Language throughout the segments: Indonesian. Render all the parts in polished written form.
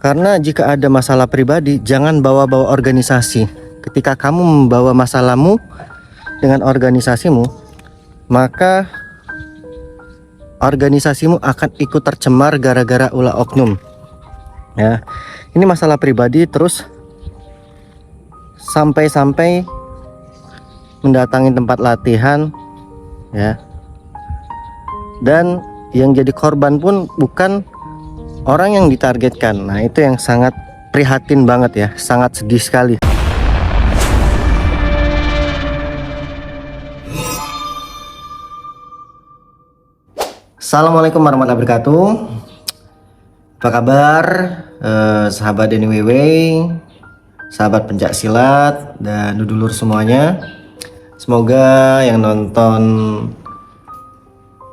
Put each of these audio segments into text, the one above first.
Karena jika ada masalah pribadi, jangan bawa-bawa organisasi. Ketika kamu membawa masalahmu dengan organisasimu, maka organisasimu akan ikut tercemar gara-gara ulah oknum. Ya, ini masalah pribadi terus sampai-sampai mendatangi tempat latihan, ya. Dan yang jadi korban pun bukan orang yang ditargetkan. Nah, itu yang sangat prihatin banget ya, sangat sedih sekali. Assalamualaikum warahmatullahi wabarakatuh. Apa kabar sahabat Denny WW, sahabat pencak silat dan dulur semuanya. Semoga yang nonton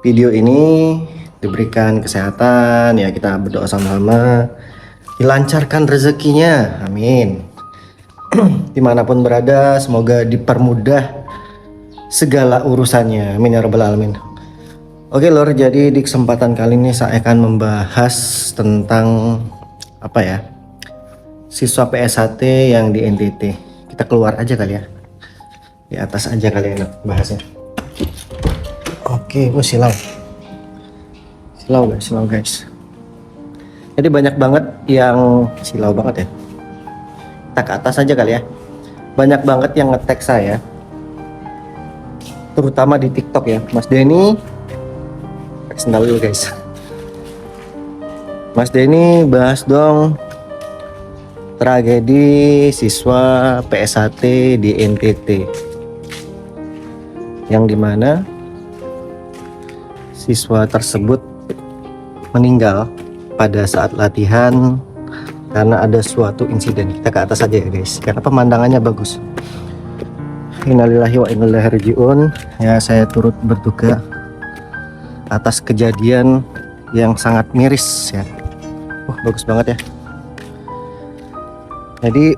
video ini diberikan kesehatan ya, kita berdoa sama-sama, dilancarkan rezekinya, amin. Dimanapun berada semoga dipermudah segala urusannya, amin ya rabbal alamin. Oke lor, jadi di kesempatan kali ini saya akan membahas tentang apa ya, siswa PSHT yang di NTT. Kita keluar aja kali ya, di atas aja kali enak bahasnya. Oke, silau guys. Jadi banyak banget yang silau banget ya. Kita ke atas aja kali ya. Banyak banget yang nge-tag saya, terutama di TikTok ya. Mas Denny, sendal dulu guys. Mas Denny, bahas dong tragedi siswa PSHT di NTT, yang dimana siswa tersebut meninggal pada saat latihan karena ada suatu insiden. Kita ke atas aja ya guys, karena pemandangannya bagus. Innalillahi wa inna ilaihi raji'un. Ya, saya turut berduka atas kejadian yang sangat miris ya. Bagus banget ya. Jadi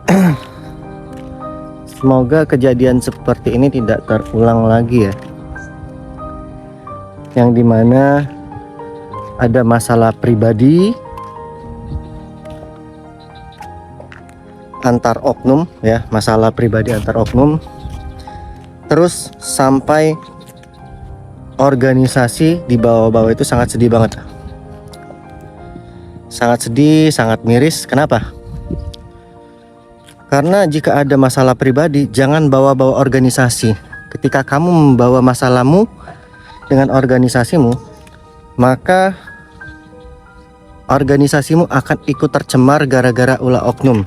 semoga kejadian seperti ini tidak terulang lagi ya, yang dimana ada masalah pribadi antar oknum ya, masalah pribadi antar oknum terus sampai organisasi di bawah-bawah. Itu sangat sedih banget, sangat sedih, sangat miris. Kenapa? Karena jika ada masalah pribadi, jangan bawa-bawa organisasi. Ketika kamu membawa masalahmu dengan organisasimu, maka organisasimu akan ikut tercemar gara-gara ulah oknum.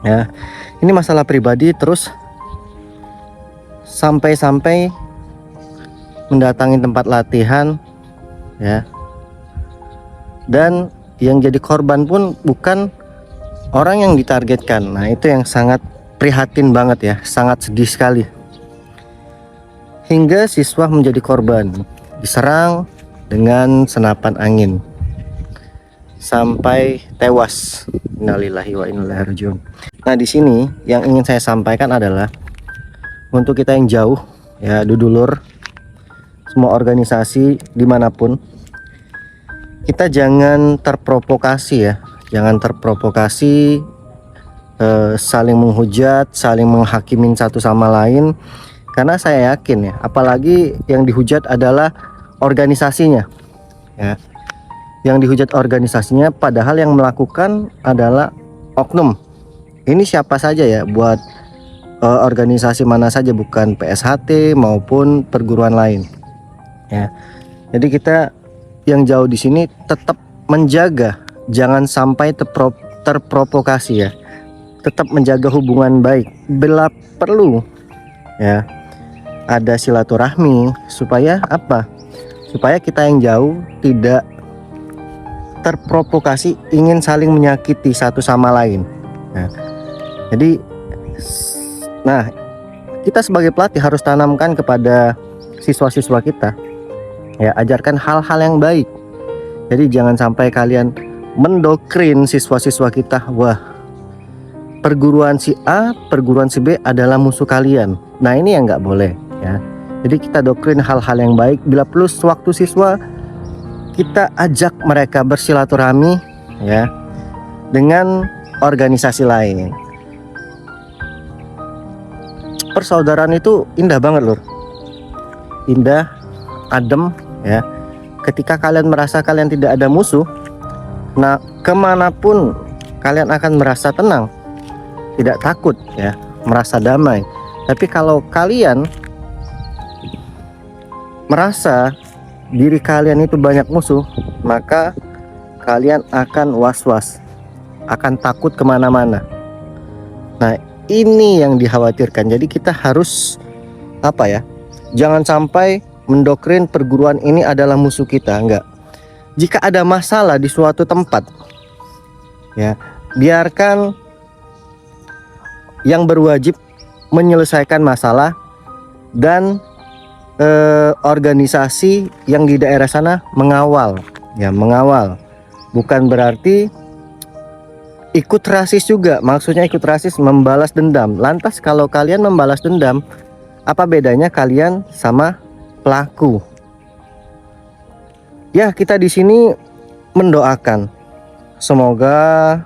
Ya, ini masalah pribadi terus sampai-sampai mendatangi tempat latihan, ya. Dan yang jadi korban pun bukan orang yang ditargetkan. Nah, itu yang sangat prihatin banget ya, sangat sedih sekali. Hingga siswa menjadi korban, diserang dengan senapan angin sampai tewas. Innalillahi wa inna ilaihi raji'un. Nah, di sini yang ingin saya sampaikan adalah untuk kita yang jauh ya, dulur semua organisasi dimanapun, kita jangan terprovokasi ya, jangan terprovokasi saling menghujat, saling menghakimin satu sama lain. Karena saya yakin ya, apalagi yang dihujat adalah organisasinya ya, yang dihujat organisasinya, padahal yang melakukan adalah oknum. Ini siapa saja ya, buat organisasi mana saja, bukan PSHT maupun perguruan lain ya. Jadi kita yang jauh di sini tetap menjaga, jangan sampai terprovokasi ya, tetap menjaga hubungan baik. Bila perlu ya, ada silaturahmi supaya apa? Supaya kita yang jauh tidak terprovokasi ingin saling menyakiti satu sama lain. Nah, kita sebagai pelatih harus tanamkan kepada siswa-siswa kita ya, ajarkan hal-hal yang baik. Jadi jangan sampai kalian mendoktrin siswa-siswa kita, wah perguruan si A, perguruan si B adalah musuh kalian. Nah, ini yang nggak boleh ya. Jadi kita doktrin hal-hal yang baik. Bila perlu waktu siswa, kita ajak mereka bersilaturahmi ya, dengan organisasi lain. Persaudaraan itu indah banget lur, indah, adem ya. Ketika kalian merasa kalian tidak ada musuh, nah kemanapun kalian akan merasa tenang, tidak takut ya, merasa damai. Tapi kalau kalian merasa diri kalian itu banyak musuh, maka kalian akan was-was, akan takut kemana-mana. Nah ini yang dikhawatirkan. Jadi kita harus apa ya, jangan sampai mendoktrin perguruan ini adalah musuh kita. Enggak. Jika ada masalah di suatu tempat ya, biarkan yang berwajib menyelesaikan masalah dan organisasi yang di daerah sana mengawal ya, mengawal. Bukan berarti ikut rasis juga. Maksudnya ikut rasis membalas dendam. Lantas kalau kalian membalas dendam, apa bedanya kalian sama pelaku? Ya, kita di sini mendoakan semoga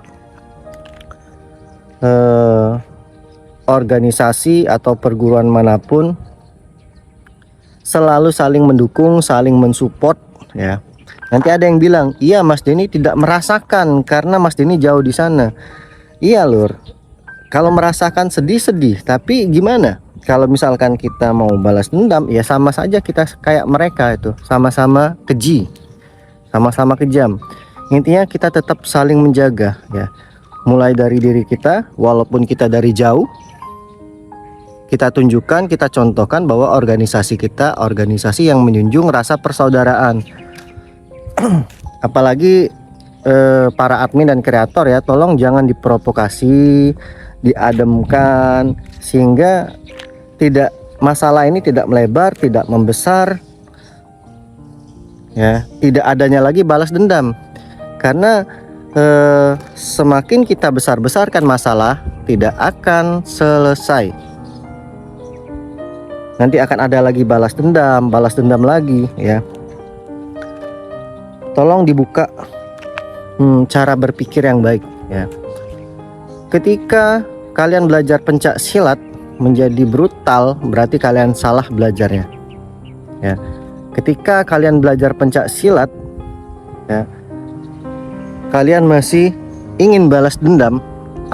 organisasi atau perguruan manapun selalu saling mendukung, saling mensupport ya. Nanti ada yang bilang, iya Mas Denny tidak merasakan karena Mas Denny jauh di sana. Iya lur, kalau merasakan sedih-sedih, tapi gimana? Kalau misalkan kita mau balas dendam, ya sama saja kita kayak mereka itu, sama-sama keji, sama-sama kejam. Intinya kita tetap saling menjaga ya. Mulai dari diri kita, walaupun kita dari jauh, kita tunjukkan, kita contohkan bahwa organisasi kita organisasi yang menjunjung rasa persaudaraan. Apalagi para admin dan kreator ya, tolong jangan diprovokasi, diademkan, sehingga tidak, masalah ini tidak melebar, tidak membesar ya, tidak adanya lagi balas dendam. Karena semakin kita besar-besarkan masalah, tidak akan selesai. Nanti akan ada lagi balas dendam lagi ya. Tolong dibuka cara berpikir yang baik ya. Ketika kalian belajar pencak silat menjadi brutal, berarti kalian salah belajarnya ya. Ketika kalian belajar pencak silat ya, kalian masih ingin balas dendam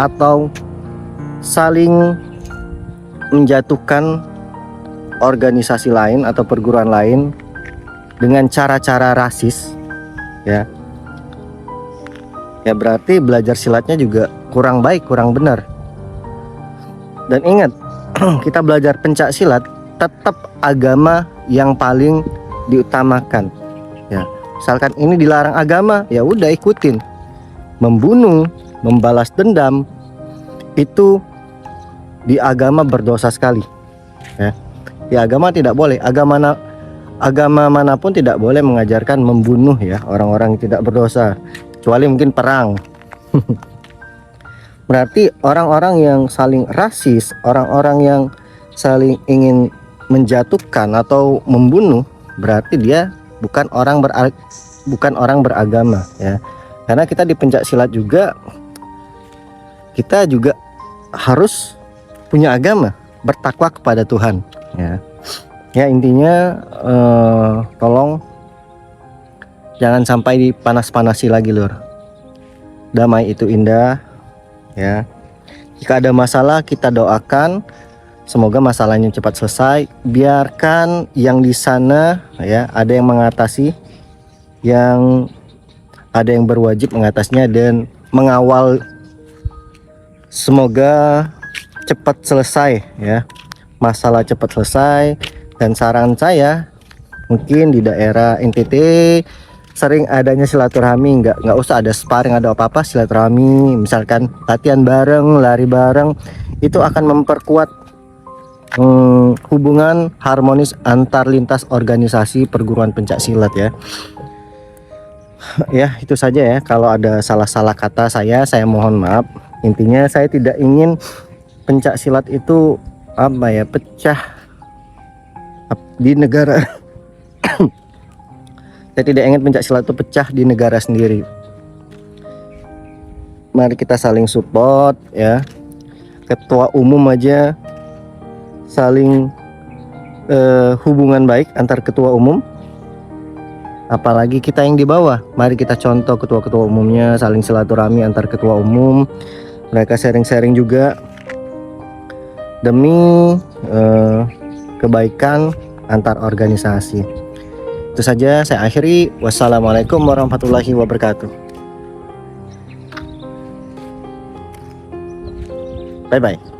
atau saling menjatuhkan organisasi lain atau perguruan lain dengan cara-cara rasis ya, ya berarti belajar silatnya juga kurang baik, kurang benar. Dan ingat, kita belajar pencak silat tetap agama yang paling diutamakan ya. Misalkan ini dilarang agama, ya udah ikutin. Membunuh, membalas dendam itu di agama berdosa sekali ya. Di agama tidak boleh, agama manapun tidak boleh mengajarkan membunuh ya orang-orang yang tidak berdosa, kecuali mungkin perang. Berarti orang-orang yang saling rasis, orang-orang yang saling ingin menjatuhkan atau membunuh, berarti dia bukan orang beragama ya. Karena kita di pencak silat juga, kita juga harus punya agama, bertakwa kepada Tuhan ya. Ya intinya tolong jangan sampai dipanas-panasi lagi lur. Damai itu indah ya. Jika ada masalah kita doakan semoga masalahnya cepat selesai. Biarkan yang di sana ya, ada yang mengatasi, yang ada yang berwajib mengatasinya dan mengawal. Semoga cepat selesai ya, masalah cepat selesai. Dan saran saya, mungkin di daerah NTT sering adanya silaturahmi, nggak usah ada sparring, ada apa-apa, silaturahmi, misalkan latihan bareng, lari bareng, itu akan memperkuat hubungan harmonis antar lintas organisasi perguruan pencak silat ya. Ya itu saja ya, kalau ada salah-salah kata saya mohon maaf. Intinya saya tidak ingin pencak silat itu apa ya, pecah di negara. Saya tidak ingin pencak silat itu pecah di negara sendiri. mari kita saling support ya. Ketua umum aja saling hubungan baik antar ketua umum, apalagi kita yang di bawah. Mari kita contoh ketua-ketua umumnya, saling silaturahmi antar ketua umum, mereka sharing-sharing juga demi kebaikan antar organisasi. Itu saja saya akhiri. Wassalamualaikum warahmatullahi wabarakatuh. Bye bye.